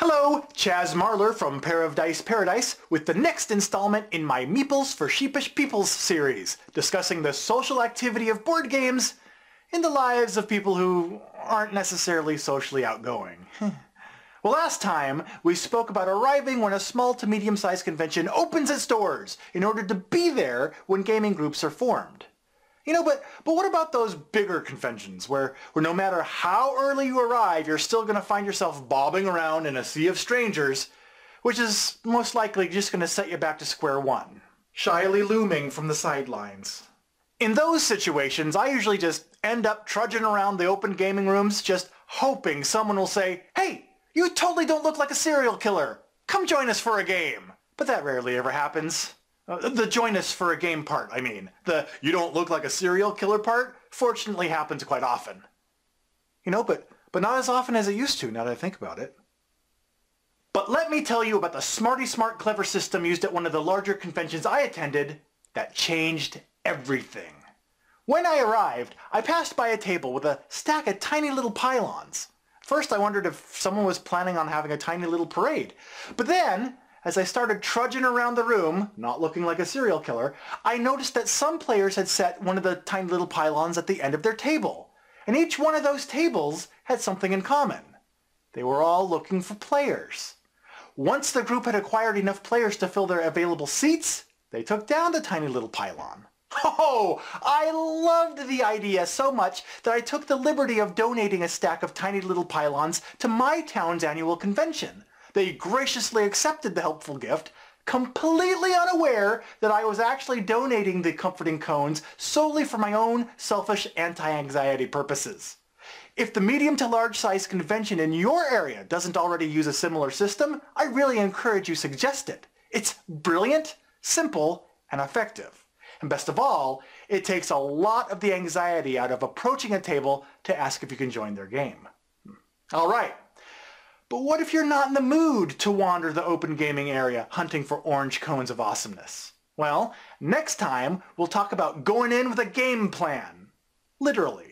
Hello, Chaz Marler from Pair of Dice Paradise with the next installment in my Meeples For Sheepish Peoples series, discussing the social activity of board games in the lives of people who aren't necessarily socially outgoing. Well, last time we spoke about arriving when a small to medium-sized convention opens its doors in order to be there when gaming groups are formed. But what about those bigger conventions where no matter how early you arrive, you're still going to find yourself bobbing around in a sea of strangers, which is most likely just going to set you back to square one, shyly looming from the sidelines. In those situations, I usually just end up trudging around the open gaming rooms, just hoping someone will say, "Hey, you totally don't look like a serial killer. Come join us for a game." But that rarely ever happens. The join us for a game part, I mean. The you don't look like a serial killer part, fortunately happens quite often. But not as often as it used to, now that I think about it. But let me tell you about the smarty smart clever system used at one of the larger conventions I attended that changed everything. When I arrived, I passed by a table with a stack of tiny little pylons. First I wondered if someone was planning on having a tiny little parade. But then, as I started trudging around the room, not looking like a serial killer, I noticed that some players had set one of the tiny little pylons at the end of their table. And each one of those tables had something in common. They were all looking for players. Once the group had acquired enough players to fill their available seats, they took down the tiny little pylon. Oh, I loved the idea so much that I took the liberty of donating a stack of tiny little pylons to my town's annual convention. They graciously accepted the helpful gift, completely unaware that I was actually donating the comforting cones solely for my own selfish anti-anxiety purposes. If the medium to large size convention in your area doesn't already use a similar system, I really encourage you suggest it. It's brilliant, simple, and effective. And best of all, it takes a lot of the anxiety out of approaching a table to ask if you can join their game. All right. But what if you're not in the mood to wander the open gaming area hunting for orange cones of awesomeness? Well, next time we'll talk about going in with a game plan. Literally.